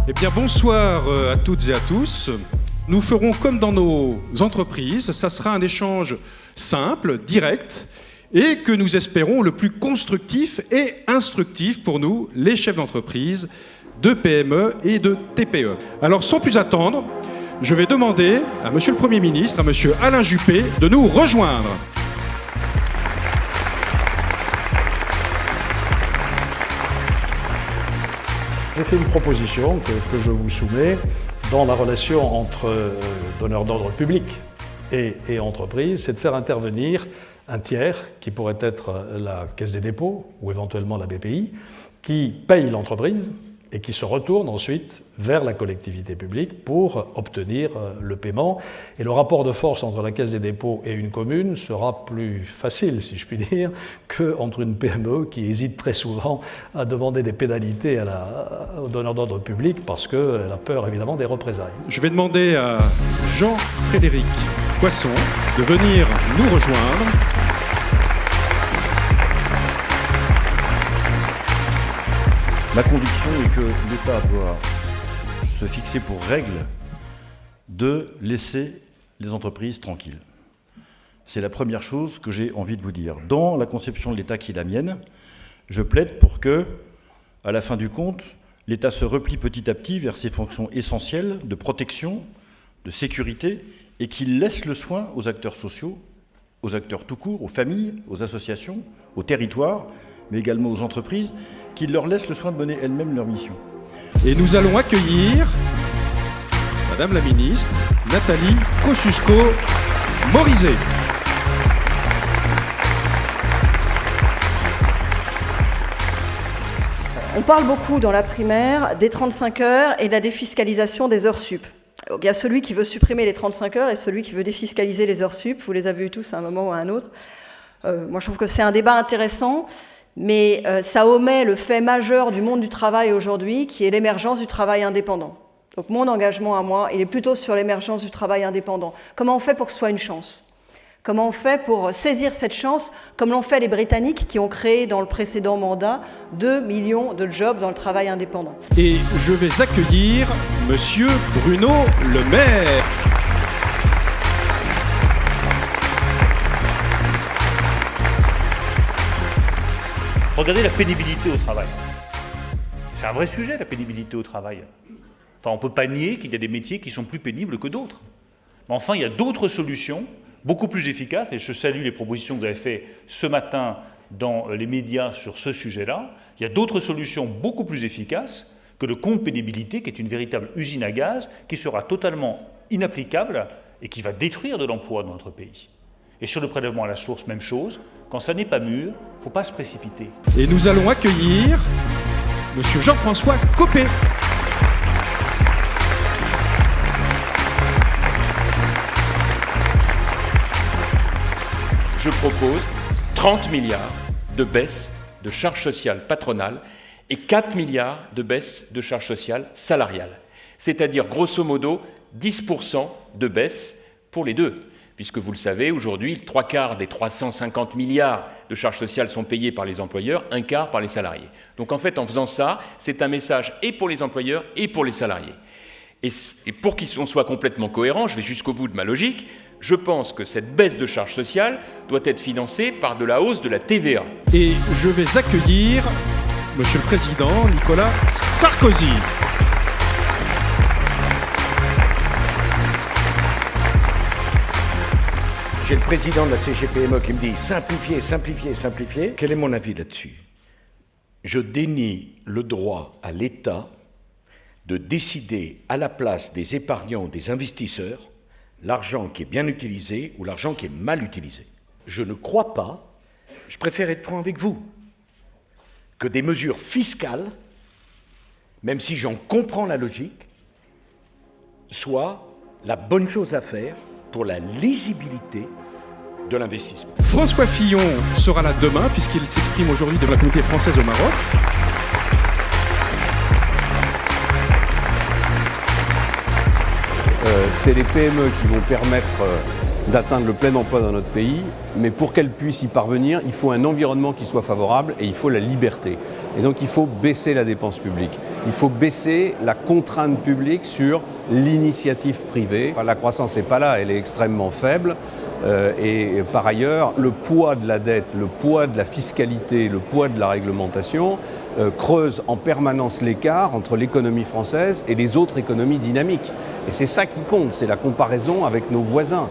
Eh bien, bonsoir à toutes et à tous. Nous ferons comme dans nos entreprises, ça sera un échange simple, direct, et que nous espérons le plus constructif et instructif pour nous, les chefs d'entreprise, de PME et de TPE. Alors, sans plus attendre, je vais demander à Monsieur le Premier ministre, à Monsieur Alain Juppé, de nous rejoindre. J'ai fait une proposition que je vous soumets dans la relation entre donneurs d'ordre public et entreprise, c'est de faire intervenir un tiers, qui pourrait être la Caisse des dépôts ou éventuellement la BPI, qui paye l'entreprise et qui se retourne ensuite vers la collectivité publique pour obtenir le paiement. Et le rapport de force entre la Caisse des dépôts et une commune sera plus facile, si je puis dire, qu'entre une PME qui hésite très souvent à demander des pénalités aux donneurs d'ordre public parce qu'elle a peur évidemment des représailles. Je vais demander à Jean-Frédéric Poisson de venir nous rejoindre. Ma conviction est que l'État doit se fixer pour règle de laisser les entreprises tranquilles. C'est la première chose que j'ai envie de vous dire. Dans la conception de l'État qui est la mienne, je plaide pour que, à la fin du compte, l'État se replie petit à petit vers ses fonctions essentielles de protection, de sécurité, et qu'il laisse le soin aux acteurs sociaux, aux acteurs tout court, aux familles, aux associations, aux territoires, mais également aux entreprises, qui leur laissent le soin de mener elles-mêmes leur mission. Et nous allons accueillir Madame la Ministre, Nathalie Kosciusko-Morizet. On parle beaucoup dans la primaire des 35 heures et de la défiscalisation des heures sup. Il y a celui qui veut supprimer les 35 heures et celui qui veut défiscaliser les heures sup. Vous les avez eu tous à un moment ou à un autre. Moi, je trouve que c'est un débat intéressant. Mais ça omet le fait majeur du monde du travail aujourd'hui, qui est l'émergence du travail indépendant. Donc mon engagement à moi, il est plutôt sur l'émergence du travail indépendant. Comment on fait pour que ce soit une chance ? Comment on fait pour saisir cette chance, comme l'ont fait les Britanniques, qui ont créé dans le précédent mandat 2 millions de jobs dans le travail indépendant. Et je vais accueillir Monsieur Bruno Le Maire. Regardez la pénibilité au travail. C'est un vrai sujet, la pénibilité au travail. Enfin, on ne peut pas nier qu'il y a des métiers qui sont plus pénibles que d'autres. Mais enfin, il y a d'autres solutions, beaucoup plus efficaces, et je salue les propositions que vous avez faites ce matin dans les médias sur ce sujet-là. Il y a d'autres solutions beaucoup plus efficaces que le compte pénibilité, qui est une véritable usine à gaz, qui sera totalement inapplicable et qui va détruire de l'emploi dans notre pays. Et sur le prélèvement à la source, même chose. Quand ça n'est pas mûr, il ne faut pas se précipiter. Et nous allons accueillir Monsieur Jean-François Copé. Je propose 30 milliards de baisse de charges sociales patronales et 4 milliards de baisse de charges sociales salariales. C'est-à-dire, grosso modo, 10% de baisse pour les deux. Puisque vous le savez, aujourd'hui, 3/4 des 350 milliards de charges sociales sont payés par les employeurs, 1/4 par les salariés. Donc en fait, en faisant ça, c'est un message et pour les employeurs et pour les salariés. Et pour qu'on soit complètement cohérent, je vais jusqu'au bout de ma logique, je pense que cette baisse de charges sociales doit être financée par de la hausse de la TVA. Et je vais accueillir Monsieur le Président Nicolas Sarkozy. J'ai le président de la CGPME qui me dit « simplifier, simplifier, simplifier ». Quel est mon avis là-dessus ? Je dénie le droit à l'État de décider à la place des épargnants ou des investisseurs l'argent qui est bien utilisé ou l'argent qui est mal utilisé. Je ne crois pas, je préfère être franc avec vous, que des mesures fiscales, même si j'en comprends la logique, soient la bonne chose à faire pour la lisibilité de l'investissement. François Fillon sera là demain puisqu'il s'exprime aujourd'hui devant la communauté française au Maroc. C'est les PME qui vont permettre d'atteindre le plein emploi dans notre pays, mais pour qu'elle puisse y parvenir, il faut un environnement qui soit favorable et il faut la liberté. Et donc il faut baisser la dépense publique, il faut baisser la contrainte publique sur l'initiative privée. Enfin, la croissance n'est pas là, elle est extrêmement faible. Et par ailleurs, le poids de la dette, le poids de la fiscalité, le poids de la réglementation creuse en permanence l'écart entre l'économie française et les autres économies dynamiques. Et c'est ça qui compte, c'est la comparaison avec nos voisins.